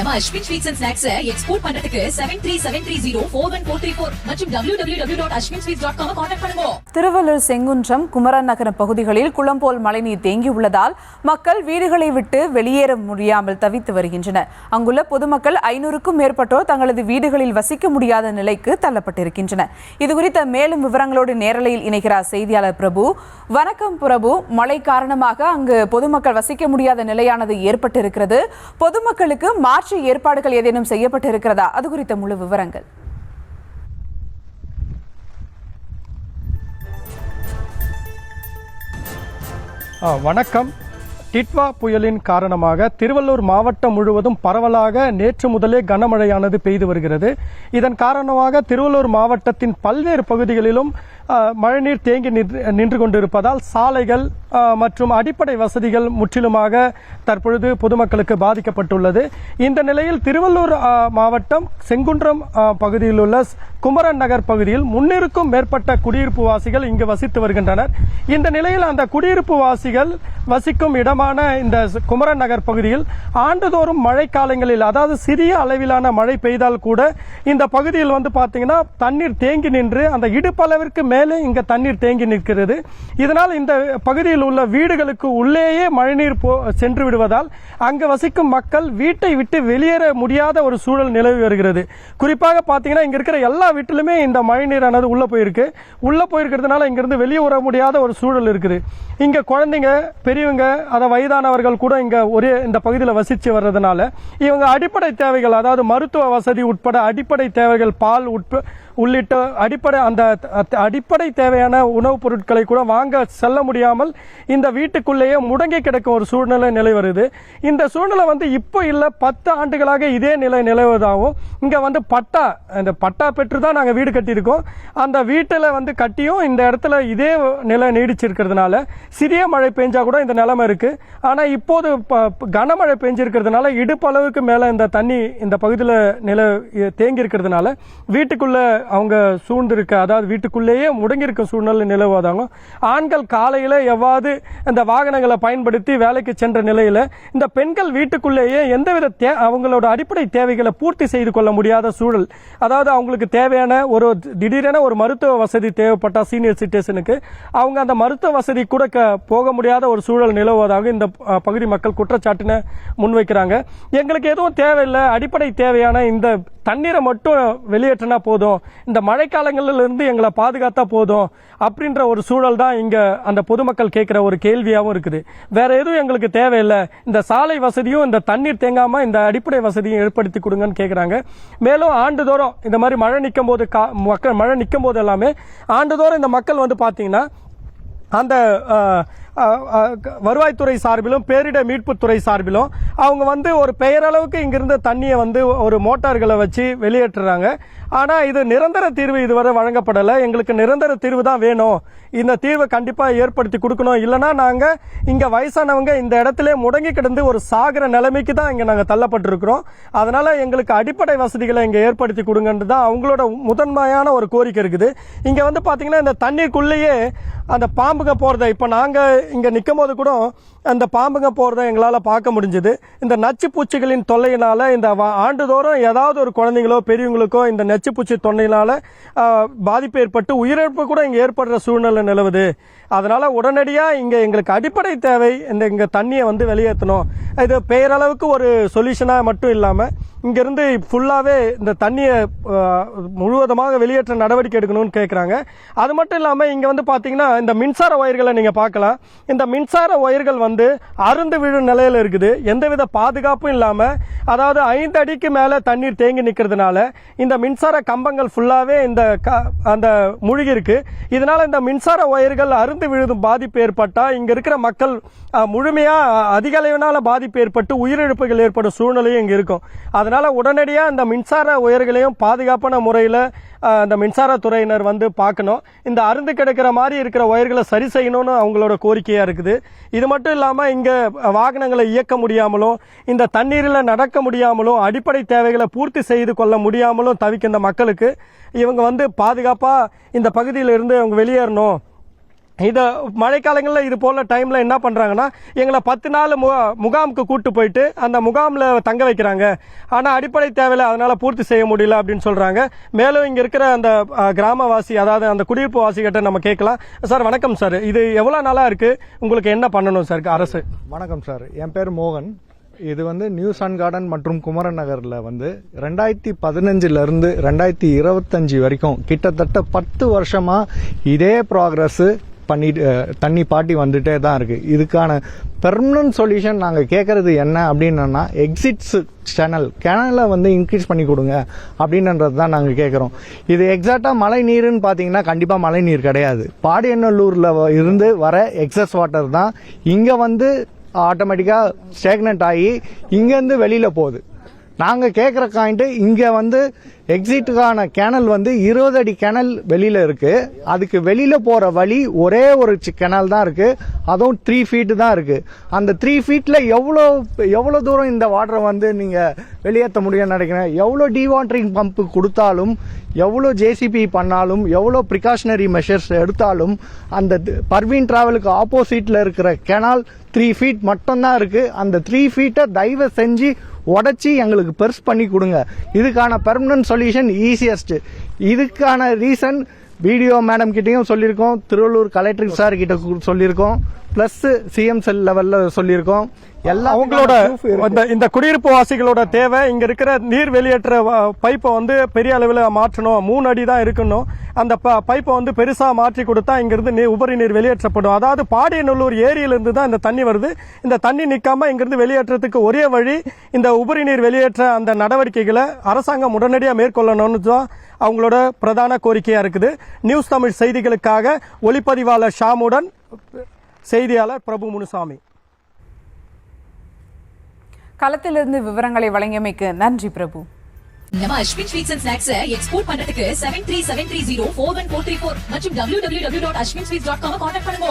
நம்ம Ashwin sweets and snacks export பண்றதுக்கு 7373041434 மற்றும் www.ashwinsweets.com கான்டாக்ட் பண்ணுங்க. திருவள்ளூர் செங்குன்றம் குமரன் நகரம் பகுதிகளில் குளம் போல் மழைநீர் தேங்கியுள்ளதால் மக்கள் வீடுகளை விட்டு வெளியேற முடியாமல் தவித்து வருகின்றனர். அங்குள்ள பொதுமக்கள் 500க்கும் மேற்பட்டோர் தங்களது வீடுகளில் வசிக்க முடியாத நிலைக்கு தள்ளப்பட்டிருக்கின்றனர். இதுகுறித்த மேலும் விவரங்களோடு நேரலையில் இணைகிறார் செய்தியாளர் பிரபு. வணக்கம் பிரபு. மழை காரணமாக அங்கு பொதுமக்கள் வசிக்க முடியாத நிலையானது ஏற்பட்டிருக்கிறது. பொதுமக்களுக்கு மாற்று ஏற்பாடுகள் ஏதேனும் செய்யப்பட்டிருக்கிறதா? அது குறித்த முழு விவரங்கள். வணக்கம். டிட்வா புயலின் காரணமாக திருவள்ளூர் மாவட்டம் முழுவதும் பரவலாக நேற்று முதலே கனமழையானது பெய்து வருகிறது. இதன் காரணமாக திருவள்ளூர் மாவட்டத்தின் பல்வேறு பகுதிகளிலும் மழைநீர் தேங்கி நின்று கொண்டிருப்பதால் சாலைகள் மற்றும் அடிப்படை வசதிகள் முற்றிலுமாக தற்பொழுது பொதுமக்களுக்கு பாதிக்கப்பட்டுள்ளது. இந்த நிலையில் திருவள்ளூர் மாவட்டம் செங்குன்றம் பகுதியில் உள்ள குமரன் நகர் பகுதியில் 300க்கும் மேற்பட்ட குடியிருப்பு வாசிகள் இங்கு வசித்து வருகின்றனர். இந்த நிலையில் அந்த குடியிருப்பு வாசிகள் வசிக்கும் இடமான இந்த குமரன் நகர் பகுதியில் ஆண்டுதோறும் மழை காலங்களில், அதாவது சிறிய அளவிலான மழை பெய்தால் கூட இந்த பகுதியில் பார்த்தீங்கன்னா தண்ணீர் தேங்கி நின்று அந்த இடுப்பளவிற்கு மேலே இங்க தண்ணீர் தேங்கி நிற்கிறது. இதனால் இந்த பகுதியில் உள்ள வீடுகளுக்கு உள்ளேயே மழைநீர் சென்று விடுவதால் அங்கு வசிக்கும் மக்கள் வீட்டை விட்டு வெளியேற முடியாத ஒரு சூழல் நிலவி வருகிறது. குறிப்பாக பார்த்தீங்கன்னா இங்க இருக்கிற எல்லா வீட்டிலுமே இந்த மழைநீரானது உள்ள போயிருக்கிறதுனால இங்கிருந்து வெளியே வர முடியாத ஒரு சூழல் இருக்குது. இங்க குழந்தைங்க, பெரியவங்க, அதாவது வயதானவர்கள் கூட இங்க ஒரே இந்த பகுதியில் வசித்து வர்றதுனால இவங்க அடிப்படை தேவைகள், அதாவது மருத்துவ வசதி உட்பட அடிப்படை தேவைகள், பால் உள்ளிட்ட அடிப்படை தேவையான உணவுப் பொருட்களை கூட வாங்க செல்ல முடியாமல் இந்த வீட்டுக்குள்ளேயே முடங்கி கிடக்கும் ஒரு சூழ்நிலை நிலை வருது. இந்த சூழ்நிலை இப்போ இல்லை, 10 ஆண்டுகளாக இதே நிலை நிலவுவதாகவும் இங்க பட்டா பெற்று தான் நாங்கள் வீடு கட்டியிருக்கோம். அந்த வீட்டில் கட்டியும் இந்த இடத்துல இதே நிலை நீடிச்சிருக்கிறதுனால சிறிய மழை பெஞ்சா கூட இந்த நிலைமை இருக்கு. ஆனால் இப்போது கனமழை பெஞ்சிருக்கிறதுனால இடுப்பளவுக்கு மேலே இந்த தண்ணி இந்த பகுதியில் தேங்கி இருக்கிறதுனால வீட்டுக்குள்ள அவங்க சூழ்ந்திருக்க, அதாவது வீட்டுக்குள்ளேயே முடங்கியிருக்க சூழ்நிலை நிலவுவதாங்க. ஆண்கள் காலையில் எவ்வாறு இந்த வாகனங்களை பயன்படுத்தி வேலைக்கு சென்ற நிலையில் இந்த பெண்கள் வீட்டுக்குள்ளேயே எந்தவித அவங்களோட அடிப்படை தேவைகளை பூர்த்தி செய்து கொள்ள முடியாத சூழல், அதாவது அவங்களுக்கு தேவையான திடீரென ஒரு மருத்துவ வசதி தேவைப்பட்ட சீனியர் சிட்டிசனுக்கு அவங்க அந்த மருத்துவ வசதி கூட போக முடியாத ஒரு சூழல் நிலவுவதாக இந்த பகுதி மக்கள் குற்றச்சாட்டினை முன்வைக்கிறாங்க. எங்களுக்கு எதுவும் தேவையில்லை, அடிப்படை தேவையான இந்த தண்ணீரை மட்டும் வெளியேற்றினா போதும், இந்த மழைக்காலங்களிலிருந்து எங்களை பாதுகாத்தா போதும் அப்படின்ற ஒரு சூழல் தான் இங்க அந்த பொதுமக்கள் கேட்கிற ஒரு கேள்வியாகவும் இருக்குது. வேற எதுவும் எங்களுக்கு தேவையில்லை, இந்த சாலை வசதியும் இந்த தண்ணீர் தேங்காம இந்த அடிப்படை வசதியும் ஏற்படுத்தி கொடுங்கன்னு கேட்குறாங்க. மேலும் ஆண்டுதோறும் இந்த மாதிரி மழை நிற்கும் போது எல்லாமே ஆண்டுதோறும் இந்த மக்கள் பார்த்தீங்கன்னா அந்த வருவாய்த்துறை சார்பிலும் பேரிடர் மீட்புத்துறை சார்பிலும் அவங்க ஒரு பெயரளவுக்கு இங்கிருந்த தண்ணியை ஒரு மோட்டார்களை வச்சு வெளியேற்றுறாங்க. ஆனால் இது நிரந்தர தீர்வு இதுவரை வழங்கப்படலை. எங்களுக்கு நிரந்தர தீர்வு தான் வேணும், இந்த தீர்வை கண்டிப்பாக ஏற்படுத்தி கொடுக்கணும், இல்லைனா நாங்கள் இங்கே வயசானவங்க இந்த இடத்துல முடங்கி கிடந்து ஒரு சாகிற நிலைமைக்கு தான் இங்கே நாங்கள் தள்ளப்பட்டிருக்கிறோம். அதனால் எங்களுக்கு அடிப்படை வசதிகளை இங்கே ஏற்படுத்தி கொடுங்கன்றது தான் அவங்களோட முதன்மையான ஒரு கோரிக்கை இருக்குது. இங்கே பார்த்தீங்கன்னா இந்த தண்ணீருக்குள்ளேயே அந்த பாம்புங்க போகிறத, இப்போ நாங்கள் இங்கே நிற்கும் போது கூட அந்த பாம்புங்க போகிறத எங்களால் பார்க்க முடிஞ்சுது. இந்த நச்சு பூச்சிகளின் தொல்லையினால் இந்த ஆண்டுதோறும் ஏதாவது ஒரு குழந்தைங்களோ பெரியவங்களுக்கோ இந்த நச்சு பூச்சி தொல்லையினால் பாதிப்பு ஏற்பட்டு உயிரிழப்பு கூட இங்கே ஏற்படுற சூழ்நிலை நிலவுது. அதனால் உடனடியாக இங்கே எங்களுக்கு அடிப்படை தேவை, இங்கே தண்ணியை வெளியேற்றணும். இது பெயரளவுக்கு ஒரு சொல்யூஷனாக மட்டும் இல்லாமல் இங்கிருந்து ஃபுல்லாகவே இந்த தண்ணியை முழுவதுமாக வெளியேற்ற நடவடிக்கை எடுக்கணும்னு கேட்குறாங்க. அது மட்டும் இல்லாமல் இங்கே பார்த்தீங்கன்னா இந்த மின்சார ஒயர்களை நீங்கள் பார்க்கலாம். இந்த மின்சார ஒயர்கள் அருந்து விழும் நிலையில் இருக்குது. எந்தவித பாதுகாப்பும் இல்லாமல், அதாவது 5 அடிக்கு மேலே தண்ணீர் தேங்கி நிற்கிறதுனால இந்த மின்சார கம்பங்கள் ஃபுல்லாகவே அந்த மூழ்கி இருக்கு. இதனால இந்த மின்சார ஒயர்கள் அருந்து விழுதும் பாதிப்பு ஏற்பட்டால் இங்கே இருக்கிற மக்கள் முழுமையாக அதிக அளவினால பாதிப்பு ஏற்பட்டு உயிரிழப்புகள் ஏற்படும் சூழ்நிலையும் இங்கே இருக்கும். அதனால உடனடியாக இந்த மின்சார ஒயர்களையும் பாதுகாப்பான முறையில் அந்த மின்சாரத்துறையினர் பார்க்கணும். இந்த அருந்து கிடக்கிற மாதிரி இருக்கிற ஒயர்களை சரி செய்யணும்னு அவங்களோட கோரிக்கையாக இருக்குது. இது மட்டும் இல்லாமல் இங்கே வாகனங்களை இயக்க முடியாமலும், இந்த தண்ணீரில் நடக்க முடியாமலும், அடிப்படை தேவைகளை பூர்த்தி செய்து கொள்ள முடியாமலும் தவிக்கின்ற மக்களுக்கு இவங்க பாதுகாப்பாக இந்த பகுதியிலிருந்து அவங்க வெளியேறணும், இதை மழைக்காலங்களில் இது போல டைமில் என்ன பண்ணுறாங்கன்னா எங்களை 10 நாள் முகாமுக்கு கூட்டு போயிட்டு அந்த முகாமில் தங்க வைக்கிறாங்க. ஆனால் அடிப்படை தேவையில்லை, அதனால் பூர்த்தி செய்ய முடியல அப்படின்னு சொல்கிறாங்க. மேலும் இங்கே இருக்கிற அந்த கிராமவாசி, அதாவது அந்த குடியிருப்பு வாசிகிட்ட நம்ம கேட்கலாம். சார் வணக்கம் சார், இது எவ்வளோ நாளாக இருக்குது, உங்களுக்கு என்ன பண்ணணும் சார் அரசு? வணக்கம் சார், என் பேர் மோகன். இது நியூ சன் கார்டன் மற்றும் குமரன் நகரில் 2015 2025 வரைக்கும் கிட்டத்தட்ட 10 வருஷமா இதே ப்ராக்ரஸ் பண்ணிட்டு தண்ணி பாட்டி வந்துட்டே தான் இருக்கு. இதுக்கான பெர்மனன்ட் சொல்யூஷன் நாங்கள் கேட்கறது என்ன அப்படின்னா, எக்ஸிட்ஸ் கேனலை இன்க்ரீஸ் பண்ணி கொடுங்க அப்படின்றது தான் நாங்கள் கேட்குறோம். இது எக்ஸாக்டாக மழை நீருன்னு பார்த்தீங்கன்னா கண்டிப்பாக மழை நீர் கிடையாது. பாடியநல்லூரில் இருந்து வர எக்ஸஸ் வாட்டர் தான் இங்கே ஆட்டோமேட்டிக்காக ஸ்டேக்னட் ஆகி இங்கேருந்து வெளியில் போகுது. நாங்கள் கேட்குற காயின்ட்டு இங்கே எக்ஸிட்டுக்கான கேனல் 20 அடி கேனல் வெளியில் இருக்குது. அதுக்கு வெளியில் போகிற வழி ஒரே ஒரு கேனல் தான் இருக்குது, அதுவும் 3 ஃபீட்டு தான் இருக்குது. அந்த 3 ஃபீட்டில் எவ்வளோ தூரம் இந்த வாட்டரை நீங்கள் வெளியேற்ற முடியும்னு நினைக்கிறேன். எவ்வளோ டீவாட்டரிங் பம்பு கொடுத்தாலும், எவ்வளோ ஜேசிபி பண்ணாலும், எவ்வளோ ப்ரிகாஷனரி மெஷர்ஸ் எடுத்தாலும், அந்த பர்வீன் டிராவலுக்கு ஆப்போசிட்டில் இருக்கிற கேனால் 3 ஃபீட் மட்டும்தான் இருக்குது. அந்த 3 ஃபீட்டை தயவு செஞ்சு உடச்சி எங்களுக்கு பெருசு பண்ணி கொடுங்க. இதுக்கான பெர்மனன்ட் சொல்யூஷன் ஈஸியஸ்ட். இதுக்கான ரீசன் பிடிஓ மேடம் கிட்டையும் சொல்லியிருக்கோம், திருவள்ளூர் கலெக்டர் சார் கிட்ட சொல்லியிருக்கோம், பிளஸ் சிஎம் செல் லெவலில் சொல்லியிருக்கோம். எல்லாம் அவங்களோட இந்த குடியிருப்பு வாசிகளோட தேவை, இங்க இருக்கிற நீர் வெளியேற்ற பைப்பை பெரிய அளவில் மாற்றணும். 3 அடி தான் இருக்கணும். அந்த பைப்பை பெருசா மாற்றி கொடுத்தா இங்கிருந்து உபரி நீர் வெளியேற்றப்படும். அதாவது பாடியநல்லூர் ஏரியிலிருந்து தான் இந்த தண்ணி வருது. இந்த தண்ணி நிற்காம இங்கிருந்து வெளியேற்றத்துக்கு ஒரே வழி இந்த உபரி நீர் வெளியேற்ற அந்த நடவடிக்கைகளை அரசாங்கம் உடனடியாக மேற்கொள்ளணும்னு தான் அவங்களோட பிரதான கோரிக்கையா இருக்குது. நியூஸ் தமிழ் செய்திகளுக்காக ஒளிப்பதிவாளர் ஷாமுடன் செய்தியாளர் பிரபு முனுசாமி. களத்திலிருந்து விவரங்களை வழங்கியமைக்கு நன்றி பிரபு. நம்ம Ashwin sweets and snacks export பண்றதுக்கு 7373041434 மற்றும் www.ashwinsweets.com கான்டாக்ட் பண்ணுங்க.